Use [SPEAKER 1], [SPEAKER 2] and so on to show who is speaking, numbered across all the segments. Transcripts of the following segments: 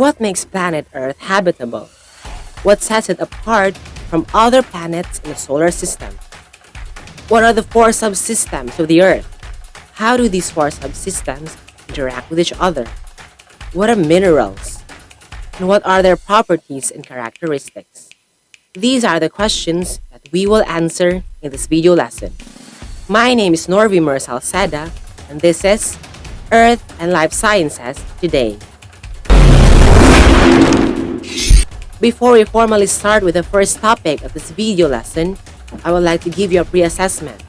[SPEAKER 1] What makes planet Earth habitable? What sets it apart from other planets in the solar system? What are the four subsystems of the Earth? How do these four subsystems interact with each other? What are minerals? And what are their properties and characteristics? These are the questions that we will answer in this video lesson. My name is Norvi Salceda, and this is Earth and Life Sciences Today. Before we formally start with the first topic of this video lesson, I would like to give you a pre-assessment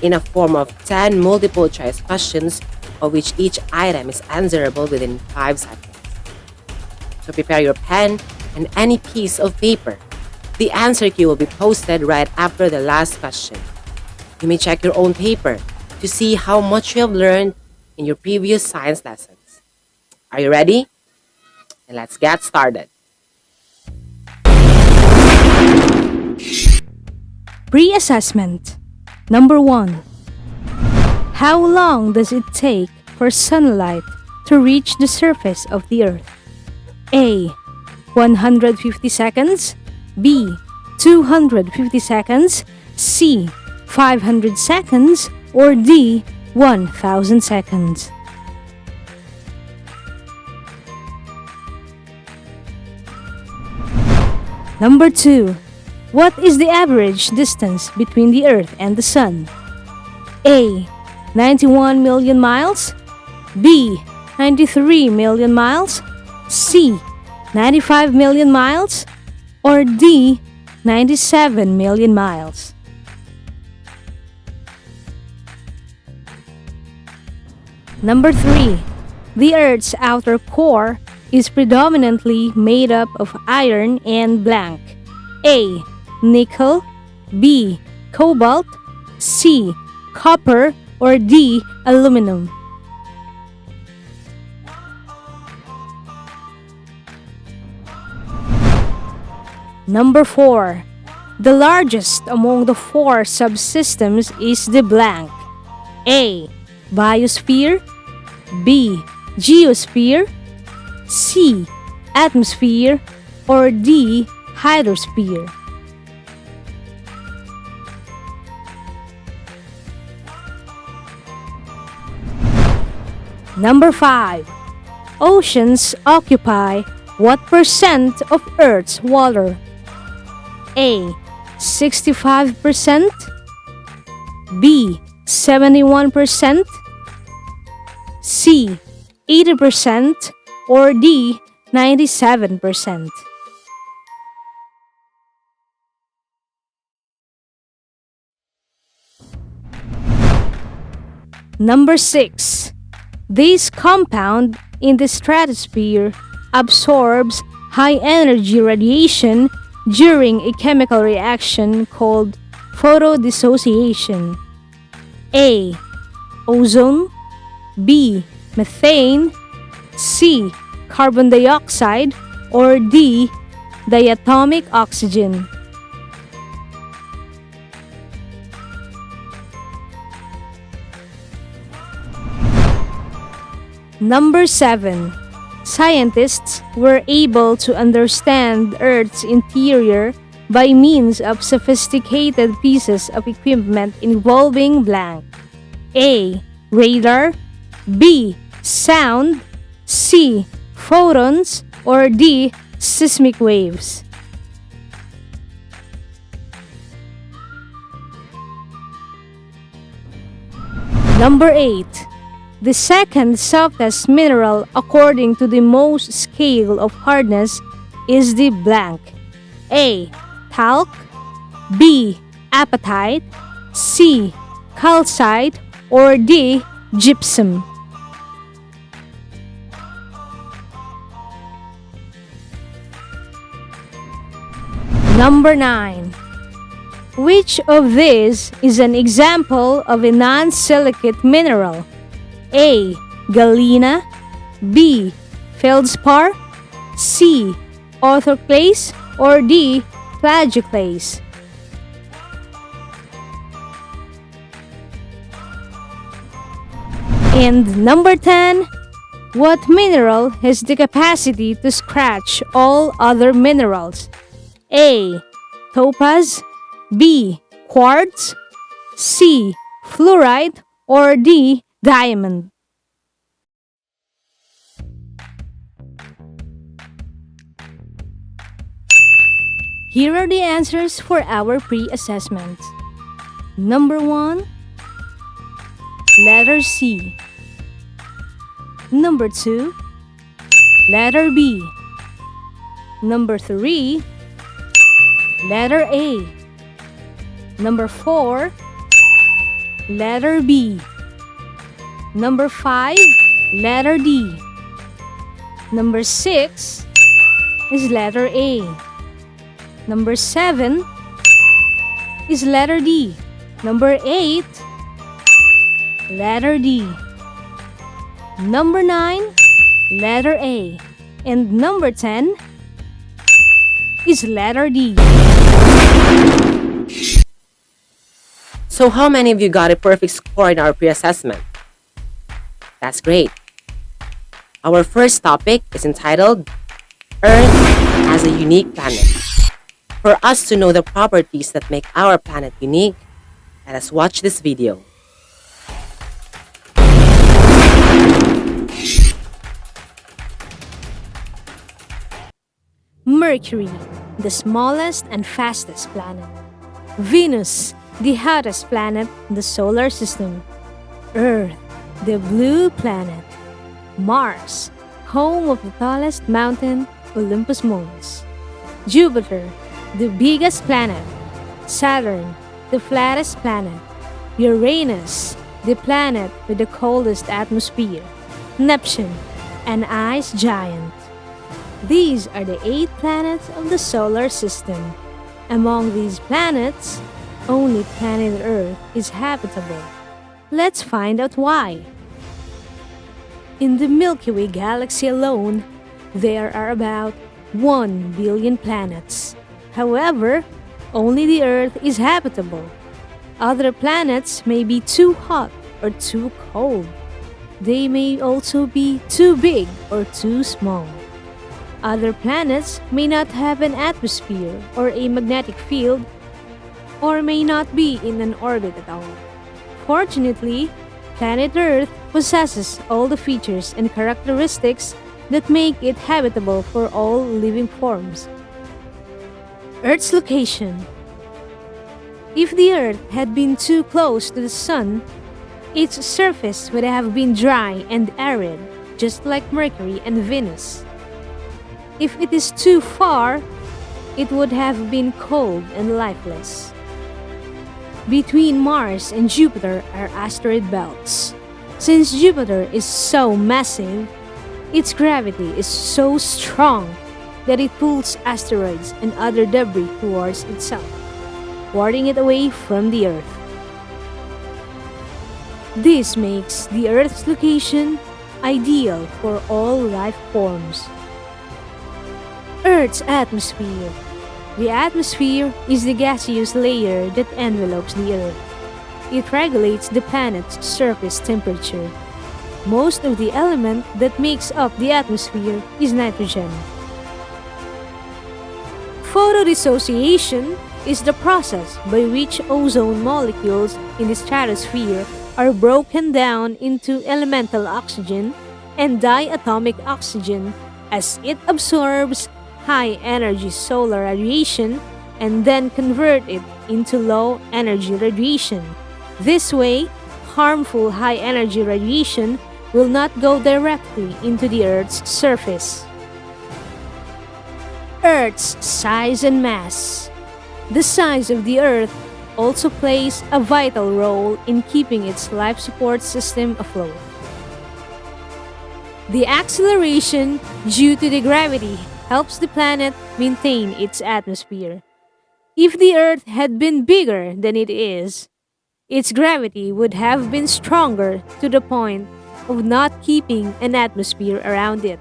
[SPEAKER 1] in a form of 10 multiple choice questions, of which each item is answerable within 5 seconds. So prepare your pen and any piece of paper. The answer key will be posted right after the last question. You may check your own paper to see how much you have learned in your previous science lessons. Are you ready? And let's get started.
[SPEAKER 2] Pre-assessment. Number 1. How long does it take for sunlight to reach the surface of the Earth? A. 150 seconds. B. 250 seconds. C. 500 seconds. Or D. 1000 seconds. Number 2. What is the average distance between the Earth and the Sun? A. 91 million miles. B. 93 million miles. C. 95 million miles. Or D. 97 million miles. Number 3. The Earth's outer core is predominantly made up of iron and blank. A. Nickel. B. Cobalt. C. Copper. Or D. Aluminum. Number 4. The largest among the four subsystems is the blank. A. Biosphere. B. Geosphere. C. Atmosphere. Or D. Hydrosphere. Number 5. Oceans occupy what percent of Earth's water? A. 65%. B. 71%. C. 80%. Or D. 97%. Number 6. This compound in the stratosphere absorbs high-energy radiation during a chemical reaction called photodissociation. A. Ozone. B. Methane. C. Carbon dioxide. Or D. Diatomic oxygen. Number 7. Scientists were able to understand Earth's interior by means of sophisticated pieces of equipment involving blank. A. Radar. B. Sound. C. Photons. Or D. Seismic waves. Number 8. The second softest mineral according to the Mohs scale of hardness is the blank. A. Talc. B. Apatite. C. Calcite. Or D. Gypsum. Number 9. Which of these is an example of a non-silicate mineral? A. Galena. B. Feldspar. C. Orthoclase. Or D. Plagioclase. And number 10. What mineral has the capacity to scratch all other minerals? A. Topaz, B. Quartz, C. Fluorite, or D. Diamond? Here are the answers for our pre-assessment. Number 1, letter C. Number 2, letter B. Number 3, letter A. Number 4, letter B. Number 5, letter D. Number 6 is letter A. Number 7 is letter D. Number 8, letter D. Number 9, letter A. And number 10 is letter D.
[SPEAKER 1] So how many of you got a perfect score in our pre-assessment? That's great. Our first topic is entitled Earth as a Unique Planet. For us to know the properties that make our planet unique, let us watch this video.
[SPEAKER 2] Mercury, the smallest and fastest planet. Venus, the hottest planet in the solar system. Earth, the blue planet. Mars, home of the tallest mountain, Olympus Mons. Jupiter, the biggest planet. Saturn, the flattest planet. Uranus, the planet with the coldest atmosphere. Neptune, an ice giant. These are the 8 planets of the solar system. Among these planets, only planet Earth is habitable. Let's find out why. In the Milky Way galaxy alone, there are about 1 billion planets. However, only the Earth is habitable. Other planets may be too hot or too cold. They may also be too big or too small. Other planets may not have an atmosphere or a magnetic field, or may not be in an orbit at all. Fortunately, planet Earth possesses all the features and characteristics that make it habitable for all living forms. Earth's location. If the Earth had been too close to the Sun, its surface would have been dry and arid, just like Mercury and Venus. If it is too far, it would have been cold and lifeless. Between Mars and Jupiter are asteroid belts. Since Jupiter is so massive, its gravity is so strong that it pulls asteroids and other debris towards itself, warding it away from the Earth. This makes the Earth's location ideal for all life forms. Earth's atmosphere. The atmosphere is the gaseous layer that envelopes the Earth. It regulates the planet's surface temperature. Most of the element that makes up the atmosphere is nitrogen. Photodissociation is the process by which ozone molecules in the stratosphere are broken down into elemental oxygen and diatomic oxygen as it absorbs high-energy solar radiation and then convert it into low-energy radiation. This way, harmful high-energy radiation will not go directly into the Earth's surface. Earth's size and mass. The size of the Earth also plays a vital role in keeping its life support system afloat. The acceleration due to the gravity helps the planet maintain its atmosphere. If the Earth had been bigger than it is, its gravity would have been stronger to the point of not keeping an atmosphere around it.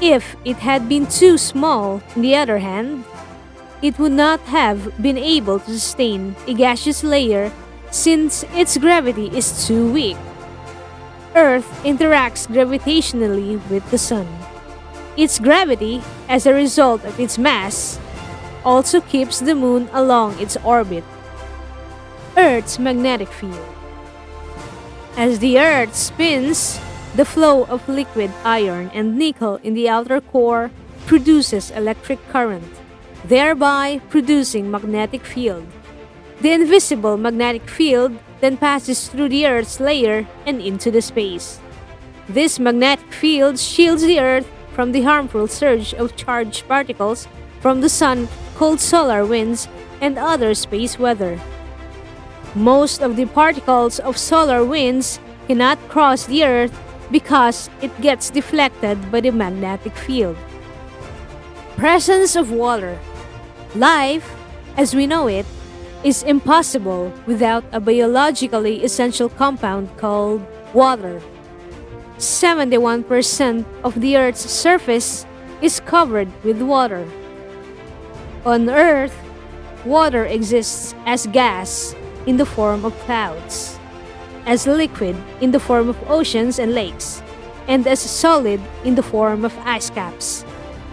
[SPEAKER 2] If it had been too small, on the other hand, it would not have been able to sustain a gaseous layer since its gravity is too weak. Earth interacts gravitationally with the Sun. Its gravity, as a result of its mass, also keeps the Moon along its orbit. Earth's magnetic field. As the Earth spins, the flow of liquid iron and nickel in the outer core produces electric current, thereby producing magnetic field. The invisible magnetic field then passes through the Earth's layer and into the space. This magnetic field shields the Earth from the harmful surge of charged particles from the Sun, cold solar winds, and other space weather. Most of the particles of solar winds cannot cross the Earth because it gets deflected by the magnetic field. Presence of water. Life, as we know it, is impossible without a biologically essential compound called water. 71% of the Earth's surface is covered with water. On Earth, water exists as gas in the form of clouds, as liquid in the form of oceans and lakes, and as solid in the form of ice caps.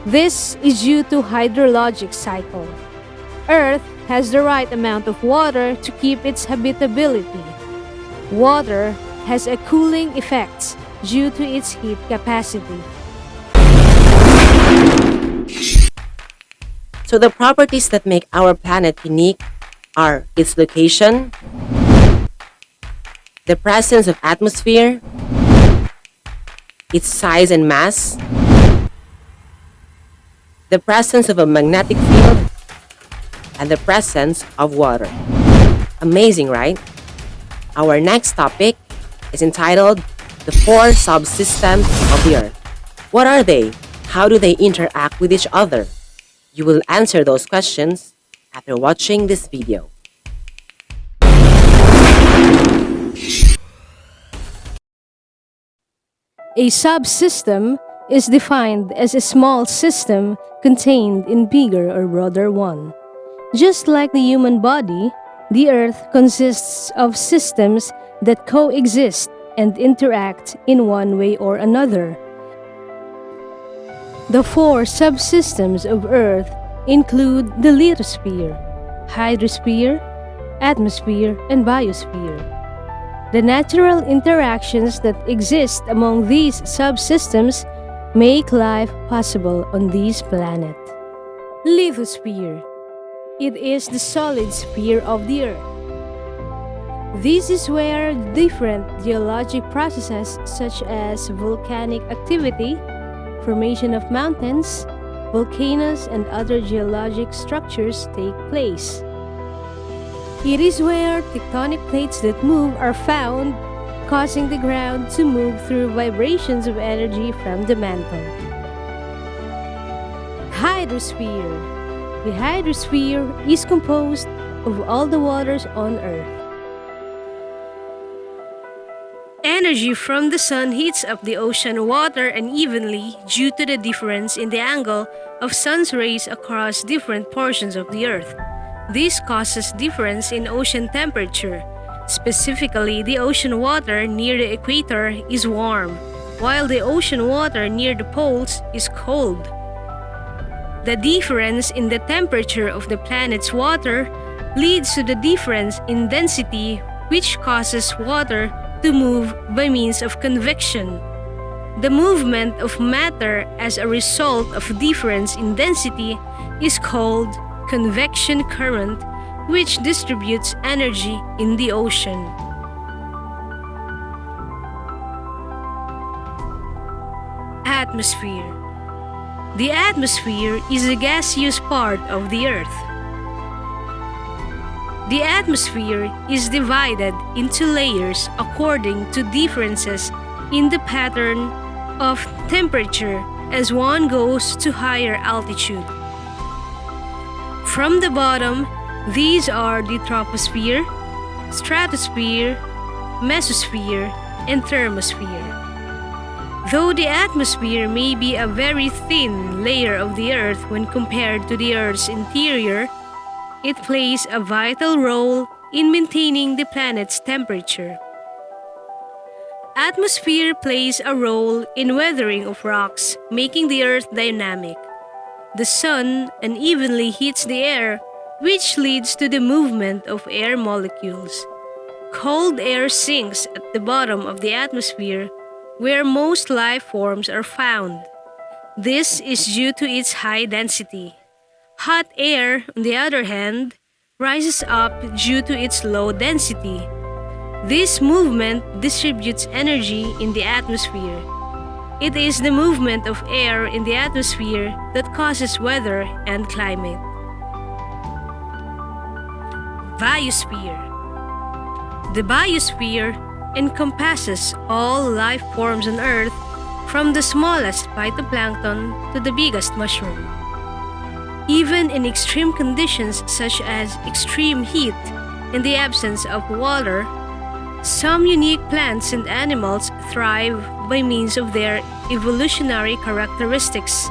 [SPEAKER 2] This is due to hydrologic cycle. Earth has the right amount of water to keep its habitability. Water has a cooling effect due to its heat capacity.
[SPEAKER 1] So the properties that make our planet unique are its location, the presence of atmosphere, its size and mass, the presence of a magnetic field, and the presence of water. Amazing, right? Our next topic is entitled The Four Subsystems of the Earth. What are they? How do they interact with each other? You will answer those questions after watching this video.
[SPEAKER 2] A subsystem is defined as a small system contained in bigger or broader one. Just like the human body, the Earth consists of systems that coexist and interact in one way or another. The four subsystems of Earth include the lithosphere, hydrosphere, atmosphere, and biosphere. The natural interactions that exist among these subsystems make life possible on this planet. Lithosphere. It is the solid sphere of the Earth. This is where different geologic processes such as volcanic activity, formation of mountains, volcanoes, and other geologic structures take place. It is where tectonic plates that move are found, causing the ground to move through vibrations of energy from the mantle. Hydrosphere. The hydrosphere is composed of all the waters on Earth. Energy from the sun heats up the ocean water unevenly due to the difference in the angle of sun's rays across different portions of the Earth. This causes difference in ocean temperature. Specifically, the ocean water near the equator is warm, while the ocean water near the poles is cold. The difference in the temperature of the planet's water leads to the difference in density, which causes water to move by means of convection. The movement of matter as a result of difference in density is called convection current, which distributes energy in the ocean. Atmosphere. The atmosphere is a gaseous part of the Earth. The atmosphere is divided into layers according to differences in the pattern of temperature as one goes to higher altitude. From the bottom, these are the troposphere, stratosphere, mesosphere, and thermosphere. Though the atmosphere may be a very thin layer of the Earth when compared to the Earth's interior, it plays a vital role in maintaining the planet's temperature. Atmosphere plays a role in weathering of rocks, making the Earth dynamic. The sun unevenly heats the air, which leads to the movement of air molecules. Cold air sinks at the bottom of the atmosphere, where most life forms are found. This is due to its high density. Hot air, on the other hand, rises up due to its low density. This movement distributes energy in the atmosphere. It is the movement of air in the atmosphere that causes weather and climate. Biosphere. The biosphere encompasses all life forms on Earth, from the smallest phytoplankton to the biggest mushroom. Even in extreme conditions such as extreme heat and the absence of water, some unique plants and animals thrive by means of their evolutionary characteristics.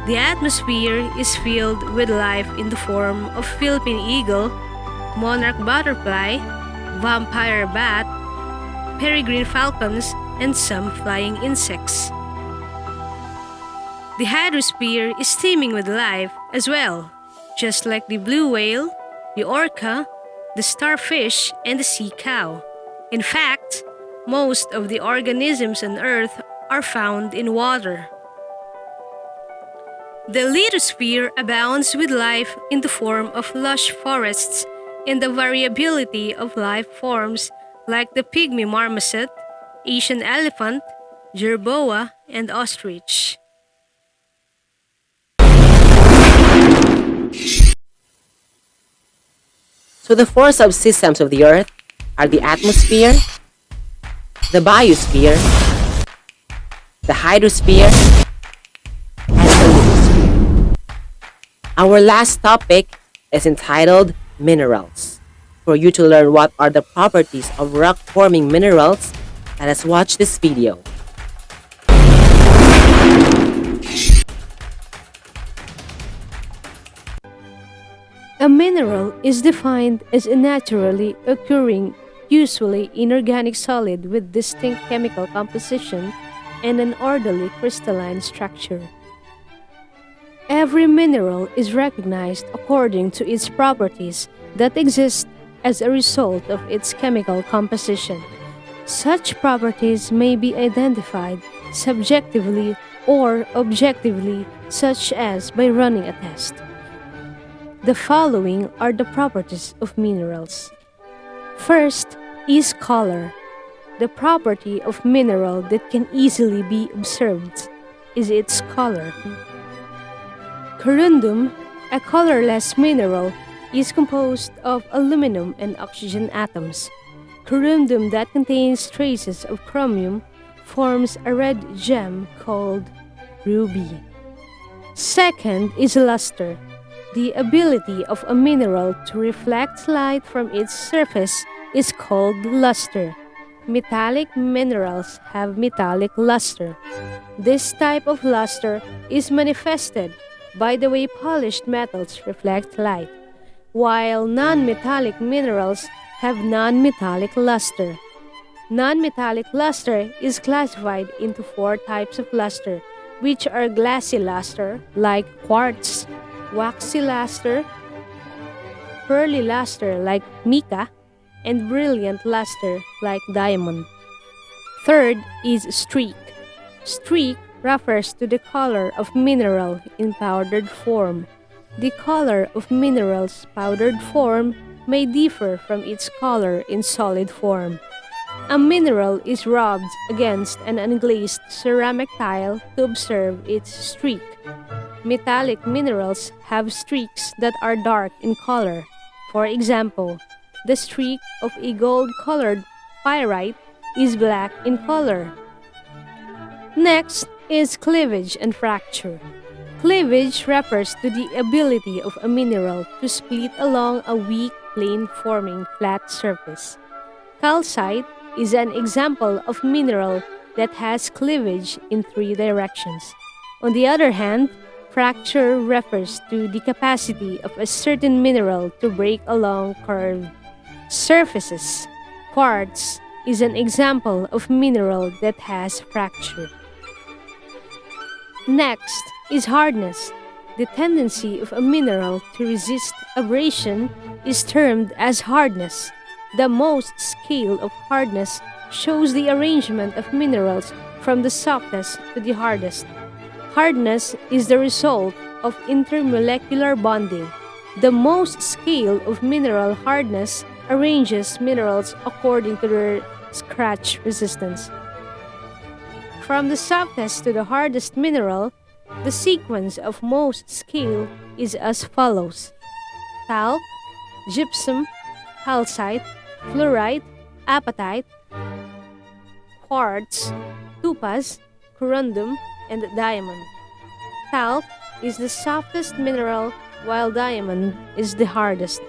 [SPEAKER 2] The atmosphere is filled with life in the form of Philippine eagle, monarch butterfly, vampire bat, peregrine falcons, and some flying insects. The hydrosphere is teeming with life as well, just like the blue whale, the orca, the starfish, and the sea cow. In fact, most of the organisms on Earth are found in water. The lithosphere abounds with life in the form of lush forests and the variability of life forms like the pygmy marmoset, Asian elephant, jerboa, and ostrich.
[SPEAKER 1] So the four subsystems of the Earth are the atmosphere, the biosphere, the hydrosphere, and the lithosphere. Our last topic is entitled minerals. For you to learn what are the properties of rock-forming minerals, let us watch this video.
[SPEAKER 2] A mineral is defined as a naturally occurring, usually inorganic solid with distinct chemical composition and an orderly crystalline structure. Every mineral is recognized according to its properties that exist as a result of its chemical composition. Such properties may be identified subjectively or objectively, such as by running a test. The following are the properties of minerals. First is color. The property of mineral that can easily be observed is its color. Corundum, a colorless mineral, is composed of aluminum and oxygen atoms. Corundum that contains traces of chromium forms a red gem called ruby. Second is luster. The ability of a mineral to reflect light from its surface is called luster. Metallic minerals have metallic luster. This type of luster is manifested by the way polished metals reflect light, while non-metallic minerals have non-metallic luster. Non-metallic luster is classified into four types of luster, which are glassy luster, like quartz, waxy luster, pearly luster like mica, and brilliant luster like diamond. Third is streak. Streak refers to the color of mineral in powdered form. The color of mineral's powdered form may differ from its color in solid form. A mineral is rubbed against an unglazed ceramic tile to observe its streak. Metallic minerals have streaks that are dark in color. For example, the streak of a gold-colored pyrite is black in color. Next is cleavage and fracture. Cleavage refers to the ability of a mineral to split along a weak plane forming flat surface. Calcite is an example of mineral that has cleavage in three directions. On the other hand, fracture refers to the capacity of a certain mineral to break along curved surfaces. Quartz is an example of mineral that has fracture. Next is hardness. The tendency of a mineral to resist abrasion is termed as hardness. The Mohs scale of hardness shows the arrangement of minerals from the softest to the hardest. Hardness is the result of intermolecular bonding. The Mohs scale of mineral hardness arranges minerals according to their scratch resistance. From the softest to the hardest mineral, the sequence of Mohs scale is as follows: talc, gypsum, calcite, fluorite, apatite, quartz, topaz, corundum, and diamond. Talc is the softest mineral while diamond is the hardest.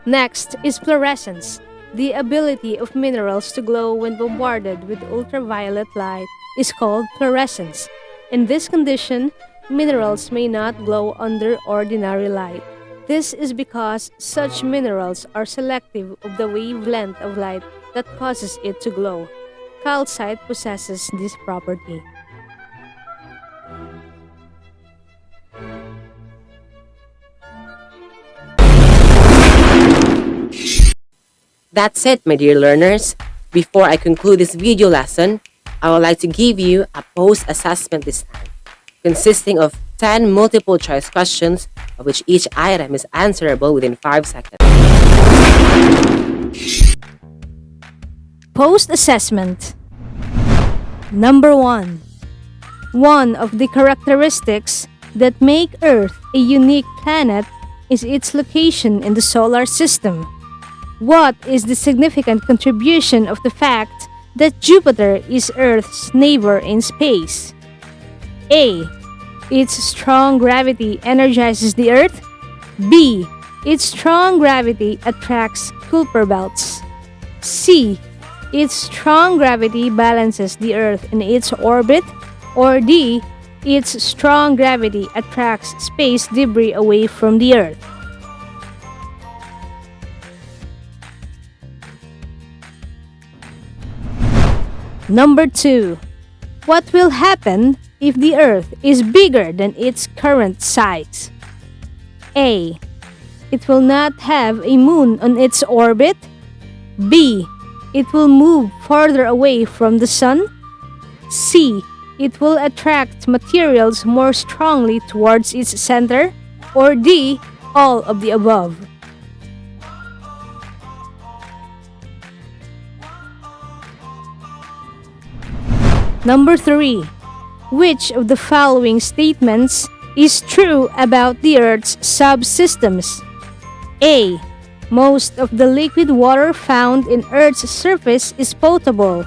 [SPEAKER 2] Next is fluorescence. The ability of minerals to glow when bombarded with ultraviolet light is called fluorescence. In this condition, minerals may not glow under ordinary light. This is because such minerals are selective of the wavelength of light that causes it to glow. Calcite possesses this property.
[SPEAKER 1] That's it, my dear learners. Before I conclude this video lesson, I would like to give you a post-assessment this time, consisting of 10 multiple-choice questions, of which each item is answerable within 5 seconds.
[SPEAKER 2] Post-assessment. Number 1. One of the characteristics that make Earth a unique planet is its location in the solar system. What is the significant contribution of the fact that Jupiter is Earth's neighbor in space? A. Its strong gravity energizes the Earth. B. Its strong gravity attracts Kuiper belts. C. Its strong gravity balances the Earth in its orbit. Or D. Its strong gravity attracts space debris away from the Earth. Number 2. What will happen if the Earth is bigger than its current size? A. It will not have a moon on its orbit. B. It will move farther away from the sun. C. It will attract materials more strongly towards its center. Or D. All of the above. Number 3. Which of the following statements is true about the Earth's subsystems? A. Most of the liquid water found in Earth's surface is potable.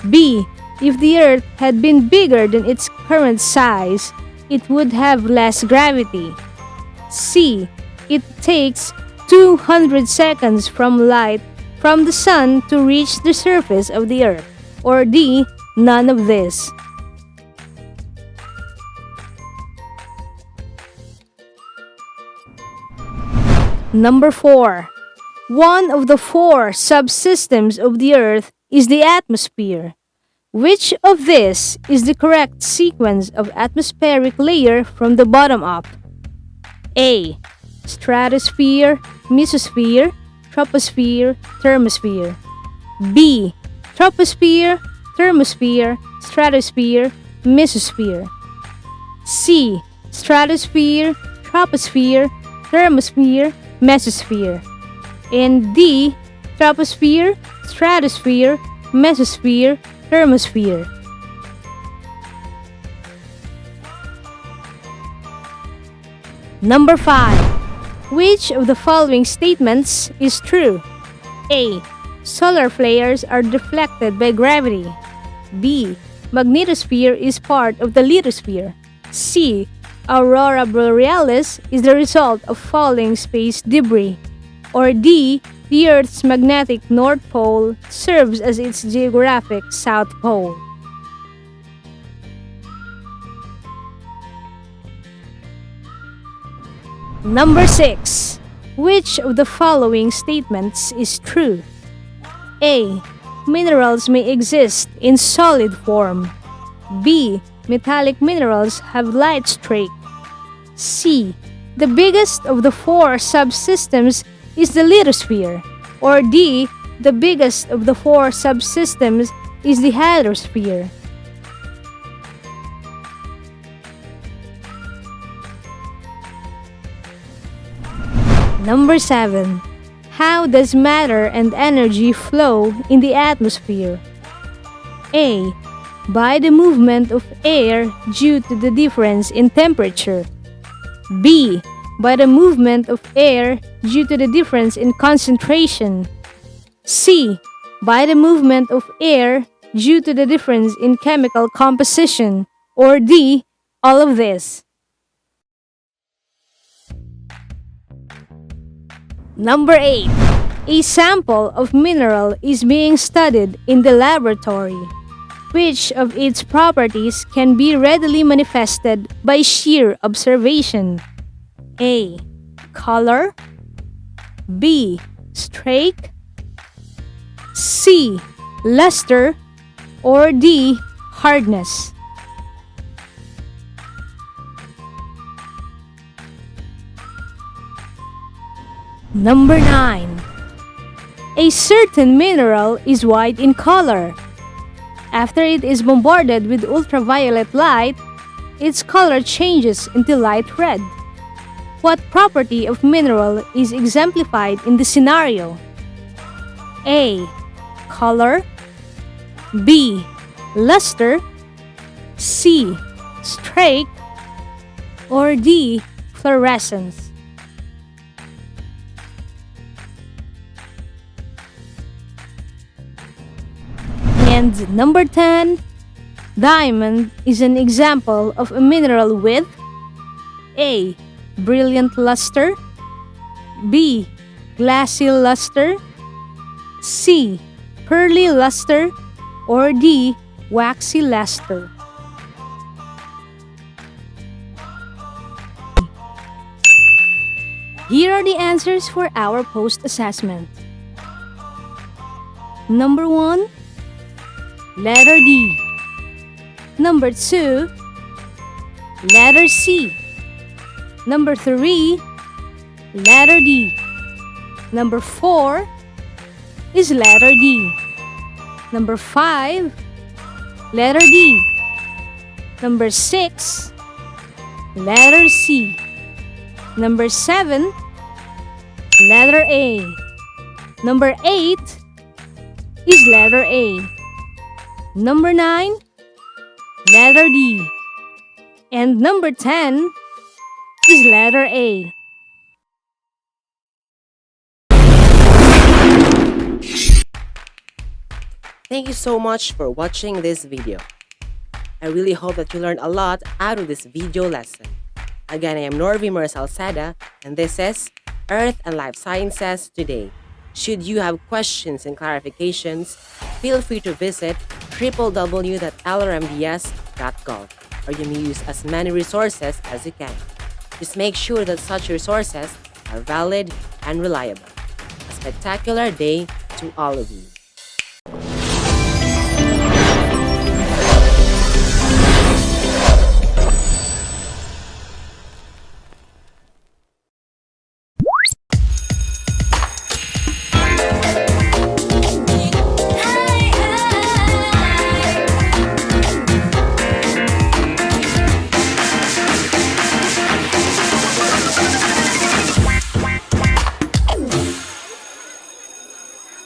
[SPEAKER 2] B. If the Earth had been bigger than its current size, it would have less gravity. C. It takes 200 seconds from light from the sun to reach the surface of the Earth. Or D. None of this. Number 4. One of the 4 subsystems of the Earth is the atmosphere. Which of this is the correct sequence of atmospheric layer from the bottom up? A. Stratosphere, mesosphere, troposphere, thermosphere. B. Troposphere, thermosphere, stratosphere, mesosphere. C. Stratosphere, troposphere, thermosphere, mesosphere. And D. Troposphere, stratosphere, mesosphere, thermosphere. Number 5. Which of the following statements is true? A. Solar flares are deflected by gravity. B. Magnetosphere is part of the lithosphere. C. Aurora borealis is the result of falling space debris. Or D. The Earth's magnetic North Pole serves as its geographic South Pole. Number 6. Which of the following statements is true? A. minerals may exist in solid form. B. Metallic minerals have light streak. C. The biggest of the four subsystems is the lithosphere. Or D. The biggest of the four subsystems is the hydrosphere. Number 7. How does matter and energy flow in the atmosphere? A. By the movement of air due to the difference in temperature. B. By the movement of air due to the difference in concentration. C. By the movement of air due to the difference in chemical composition. Or D. All of this. Number 8. A sample of mineral is being studied in the laboratory. Which of its properties can be readily manifested by sheer observation? A. Color. B. Streak. C. Luster. Or D. Hardness. Number 9. A certain mineral is white in color. After it is bombarded with ultraviolet light, its color changes into light red. What property of mineral is exemplified in the scenario? A. Color. B. Luster. C. Streak. Or D. Fluorescence. And number 10, diamond is an example of a mineral with A. Brilliant luster. B. Glassy luster. C. Pearly luster. Or D. Waxy luster. Here are the answers for our post-assessment. Number 1, letter D. Number 2, letter C. Number 3, letter D. Number 4 is letter D. Number 5, letter D. Number 6, letter C. Number 7, letter A. Number 8 is letter A. Number 9, letter D. And number 10 is letter A.
[SPEAKER 1] Thank you so much for watching this video. I really hope that you learned a lot out of this video lesson. Again, I am Norvi Marsalsada, and this is Earth and Life Sciences Today. Should you have questions and clarifications, feel free to visit www.lrmds.gov, or you may use as many resources as you can. Just make sure that such resources are valid and reliable. A spectacular day to all of you.